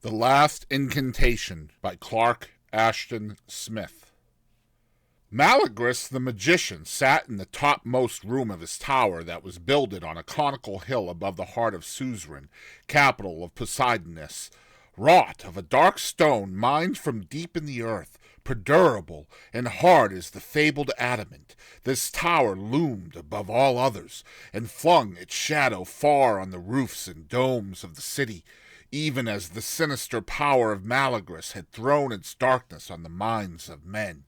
The Last Incantation by Clark Ashton Smith. Malagris the magician sat in the topmost room of his tower that was builded on a conical hill above the heart of Suzerain, capital of Poseidonus, wrought of a dark stone mined from deep in the earth, perdurable and hard as the fabled adamant. This tower loomed above all others, and flung its shadow far on the roofs and domes of the city, even as the sinister power of Malagris had thrown its darkness on the minds of men.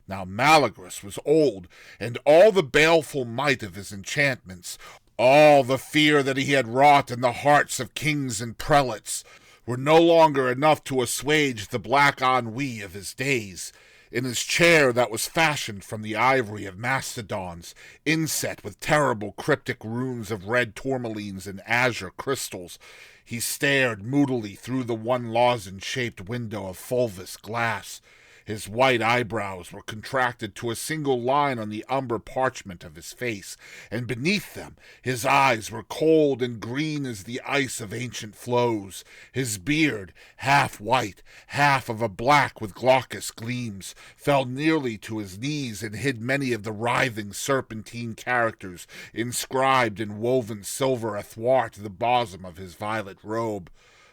Now Malagris was old, and all the baleful might of his enchantments, all the fear that he had wrought in the hearts of kings and prelates, were no longer enough to assuage the black ennui of his days. In his chair that was fashioned from the ivory of mastodons, inset with terrible cryptic runes of red tourmalines and azure crystals, he stared moodily through the one lozenge-shaped window of fulvous glass. His white eyebrows were contracted to a single line on the umber parchment of his face, and beneath them his eyes were cold and green as the ice of ancient flows. His beard, half white, half of a black with glaucous gleams, fell nearly to his knees and hid many of the writhing serpentine characters inscribed in woven silver athwart the bosom of his violet robe.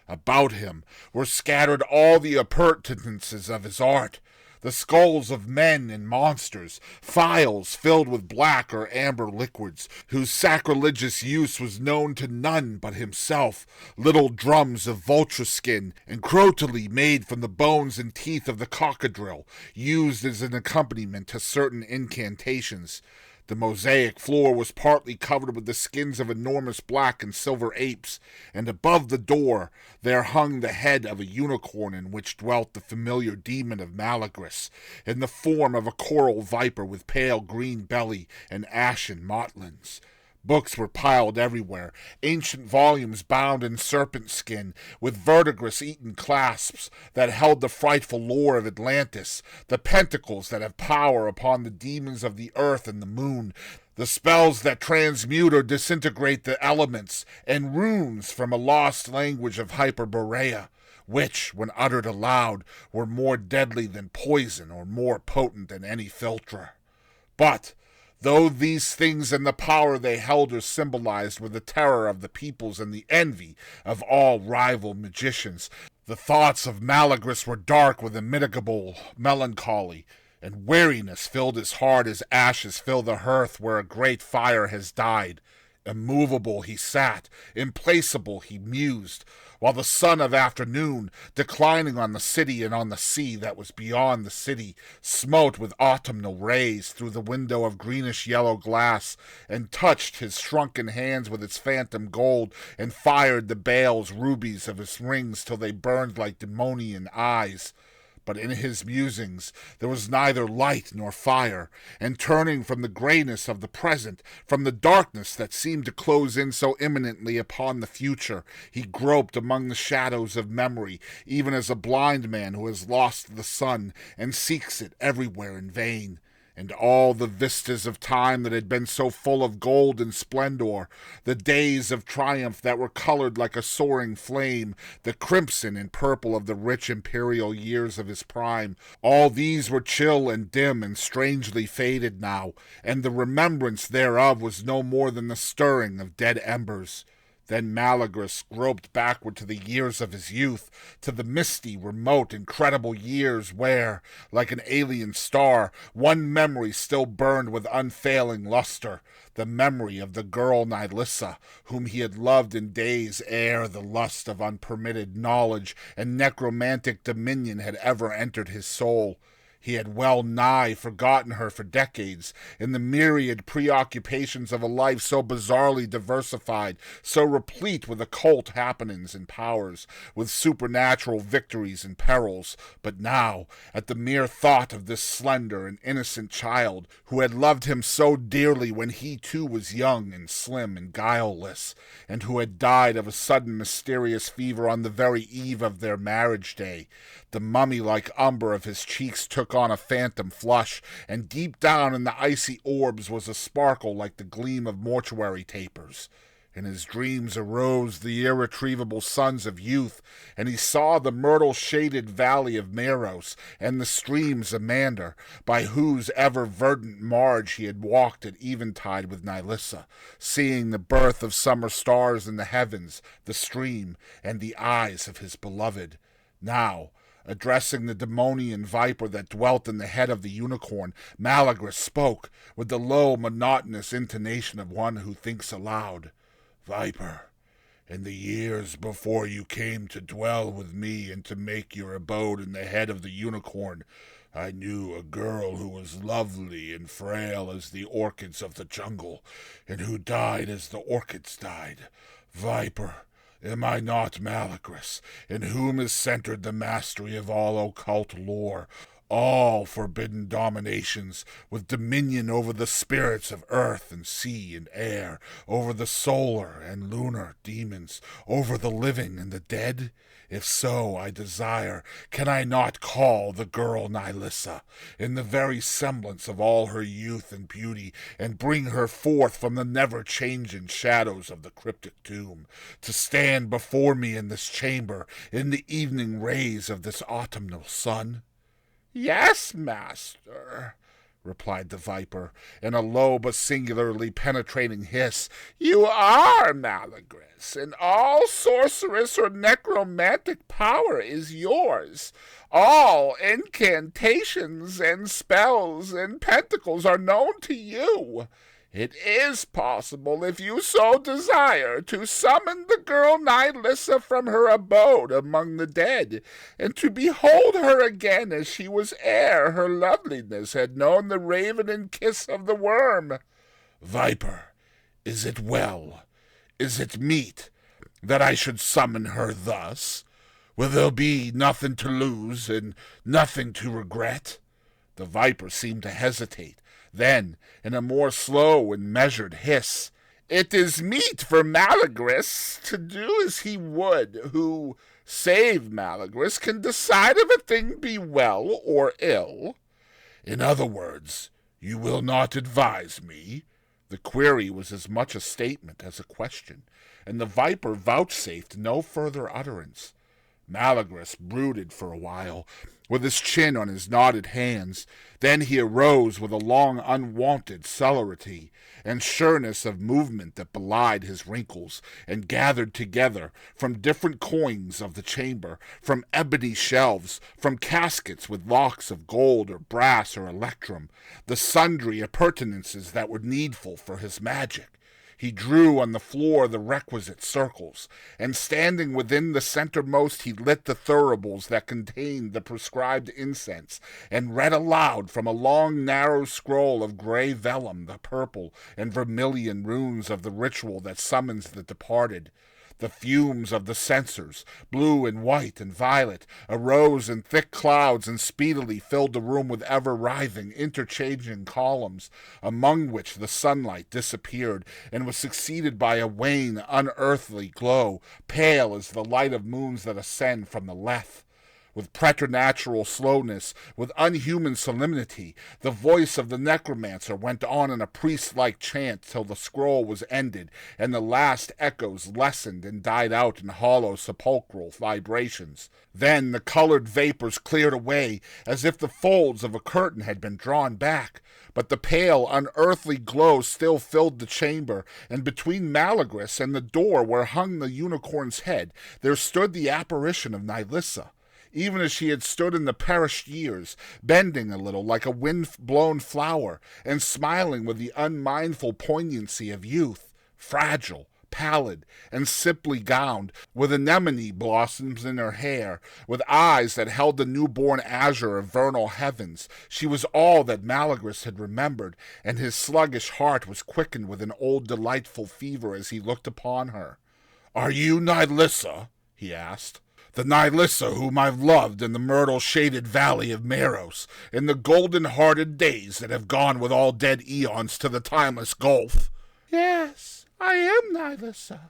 About him were scattered all the appurtenances of his art, the skulls of men and monsters, phials filled with black or amber liquids, whose sacrilegious use was known to none but himself, little drums of vulture skin, and crotally made from the bones and teeth of the cocodril, used as an accompaniment to certain incantations. The mosaic floor was partly covered with the skins of enormous black and silver apes, and above the door there hung the head of a unicorn in which dwelt the familiar demon of Malagris, in the form of a coral viper with pale green belly and ashen motlins. Books were piled everywhere, ancient volumes bound in serpent skin, with verdigris-eaten clasps that held the frightful lore of Atlantis, the pentacles that have power upon the demons of the earth and the moon, the spells that transmute or disintegrate the elements, and runes from a lost language of Hyperborea, which, when uttered aloud, were more deadly than poison or more potent than any philtre. But though these things and the power they held or symbolized were the terror of the peoples and the envy of all rival magicians, the thoughts of Malagris were dark with immitigable melancholy, and weariness filled his heart as ashes fill the hearth where a great fire has died. Immovable he sat, implacable he mused, while the sun of afternoon, declining on the city and on the sea that was beyond the city, smote with autumnal rays through the window of greenish-yellow glass, and touched his shrunken hands with its phantom gold, and fired the bales rubies of his rings till they burned like demonian eyes. But in his musings there was neither light nor fire, and turning from the grayness of the present, from the darkness that seemed to close in so imminently upon the future, he groped among the shadows of memory, even as a blind man who has lost the sun and seeks it everywhere in vain. And all the vistas of time that had been so full of gold and splendor, the days of triumph that were colored like a soaring flame, the crimson and purple of the rich imperial years of his prime, all these were chill and dim and strangely faded now, and the remembrance thereof was no more than the stirring of dead embers. Then Malagris groped backward to the years of his youth, to the misty, remote, incredible years where, like an alien star, one memory still burned with unfailing luster, the memory of the girl Nilissa, whom he had loved in days ere the lust of unpermitted knowledge and necromantic dominion had ever entered his soul. He had well nigh forgotten her for decades, in the myriad preoccupations of a life so bizarrely diversified, so replete with occult happenings and powers, with supernatural victories and perils. But now, at the mere thought of this slender and innocent child, who had loved him so dearly when he too was young and slim and guileless, and who had died of a sudden mysterious fever on the very eve of their marriage day, the mummy-like umber of his cheeks took on a phantom flush, and deep down in the icy orbs was a sparkle like the gleam of mortuary tapers. In his dreams arose the irretrievable sons of youth, and he saw the myrtle-shaded valley of Meros, and the streams of Mander, by whose ever-verdant marge he had walked at eventide with Nilissa, seeing the birth of summer stars in the heavens, the stream, and the eyes of his beloved. Now, addressing the demonian viper that dwelt in the head of the unicorn, Malagris spoke with the low, monotonous intonation of one who thinks aloud. Viper, in the years before you came to dwell with me and to make your abode in the head of the unicorn, I knew a girl who was lovely and frail as the orchids of the jungle, and who died as the orchids died. Viper, am I not Malagris, in whom is centered the mastery of all occult lore, all forbidden dominations, with dominion over the spirits of earth and sea and air, over the solar and lunar demons, over the living and the dead? If so, I desire, can I not call the girl Nilissa, in the very semblance of all her youth and beauty, and bring her forth from the never-changing shadows of the cryptic tomb, to stand before me in this chamber, in the evening rays of this autumnal sun? Yes, master, replied the viper, in a low but singularly penetrating hiss. You are Malagris, and all sorceress or necromantic power is yours. All incantations and spells and pentacles are known to you. It is possible, if you so desire, to summon the girl Nilissa from her abode among the dead, and to behold her again as she was ere her loveliness had known the raven and kiss of the worm. Viper, is it well, is it meet, that I should summon her thus? Will there be nothing to lose and nothing to regret? The viper seemed to hesitate. Then, in a more slow and measured hiss, It is meet for Malagris to do as he would, who, save Malagris, can decide if a thing be well or ill. In other words, you will not advise me? The query was as much a statement as a question, and the viper vouchsafed no further utterance. Malagris brooded for a while, with his chin on his knotted hands. Then he arose with a long, unwonted celerity and sureness of movement that belied his wrinkles, and gathered together, from different coigns of the chamber, from ebony shelves, from caskets with locks of gold or brass or electrum, the sundry appurtenances that were needful for his magic. He drew on the floor the requisite circles, and standing within the centermost he lit the thuribles that contained the prescribed incense, and read aloud from a long narrow scroll of gray vellum the purple and vermilion runes of the ritual that summons the departed. The fumes of the censers, blue and white and violet, arose in thick clouds and speedily filled the room with ever-writhing, interchanging columns, among which the sunlight disappeared and was succeeded by a wan, unearthly glow, pale as the light of moons that ascend from the Lethe. With preternatural slowness, with unhuman solemnity, the voice of the necromancer went on in a priest-like chant till the scroll was ended, and the last echoes lessened and died out in hollow sepulchral vibrations. Then the colored vapors cleared away, as if the folds of a curtain had been drawn back. But the pale, unearthly glow still filled the chamber, and between Malagris and the door where hung the unicorn's head, there stood the apparition of Nilissa, even as she had stood in the perished years, bending a little like a wind-blown flower, and smiling with the unmindful poignancy of youth, fragile, pallid, and simply gowned, with anemone blossoms in her hair, with eyes that held the newborn azure of vernal heavens. She was all that Malagris had remembered, and his sluggish heart was quickened with an old delightful fever as he looked upon her. "Are you Nilissa?" he asked. "The Nilissa whom I've loved in the myrtle-shaded valley of Meros, in the golden-hearted days that have gone with all dead eons to the timeless gulf?" "Yes, I am Nilissa."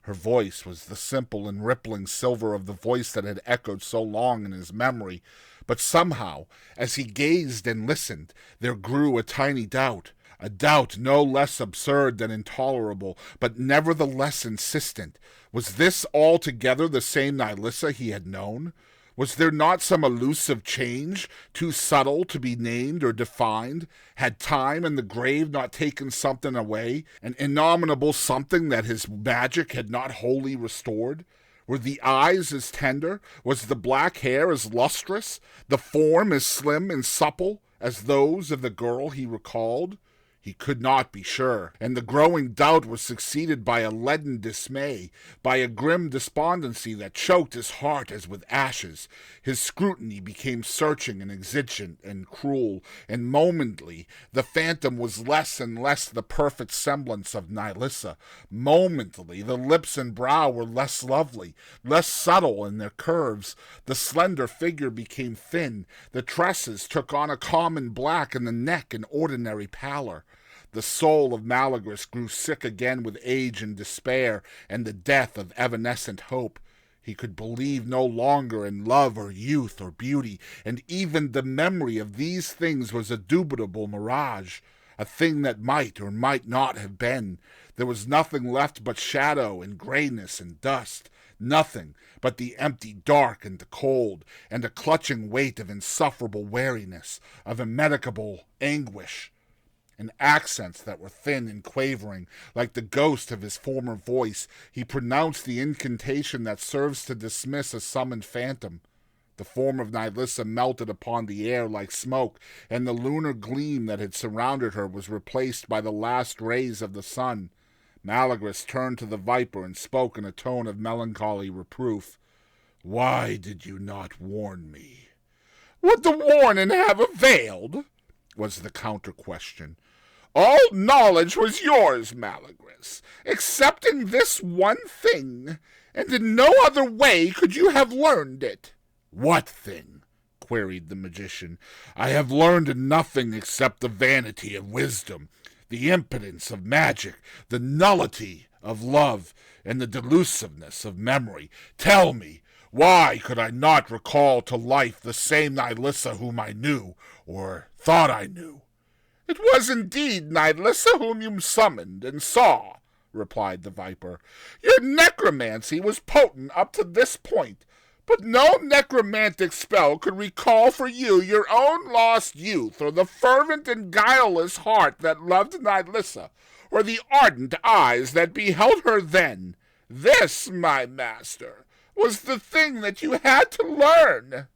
Her voice was the simple and rippling silver of the voice that had echoed so long in his memory, but somehow, as he gazed and listened, there grew a tiny doubt, A doubt no less absurd than intolerable, but nevertheless insistent. Was this altogether the same Nilissa he had known? Was there not some elusive change, too subtle to be named or defined? Had time and the grave not taken something away, an innominable something that his magic had not wholly restored? Were the eyes as tender? Was the black hair as lustrous? The form as slim and supple as those of the girl he recalled? He could not be sure, and the growing doubt was succeeded by a leaden dismay, by a grim despondency that choked his heart as with ashes. His scrutiny became searching and exigent and cruel, and momently the phantom was less and less the perfect semblance of Nilissa. Momently the lips and brow were less lovely, less subtle in their curves. The slender figure became thin, the tresses took on a common black, and the neck an ordinary pallor. The soul of Malagris grew sick again with age and despair, and the death of evanescent hope. He could believe no longer in love or youth or beauty, and even the memory of these things was a dubitable mirage, a thing that might or might not have been. There was nothing left but shadow and grayness and dust, nothing but the empty dark and the cold, and a clutching weight of insufferable weariness, of immedicable anguish. In accents that were thin and quavering, like the ghost of his former voice, he pronounced the incantation that serves to dismiss a summoned phantom. The form of Nilissa melted upon the air like smoke, and the lunar gleam that had surrounded her was replaced by the last rays of the sun. Malagris turned to the viper and spoke in a tone of melancholy reproof. "Why did you not warn me?" "Would the warning have availed?" was the counter-question. "All knowledge was yours, Malagris, excepting this one thing, and in no other way could you have learned it." "What thing?" queried the magician. "I have learned nothing except the vanity of wisdom, the impotence of magic, the nullity of love, and the delusiveness of memory. Tell me, why could I not recall to life the same Nilissa whom I knew, or thought I knew?" "It was indeed Nilissa whom you summoned and saw," replied the viper. "Your necromancy was potent up to this point, but no necromantic spell could recall for you your own lost youth, or the fervent and guileless heart that loved Nilissa, or the ardent eyes that beheld her then. This, my master, was the thing that you had to learn."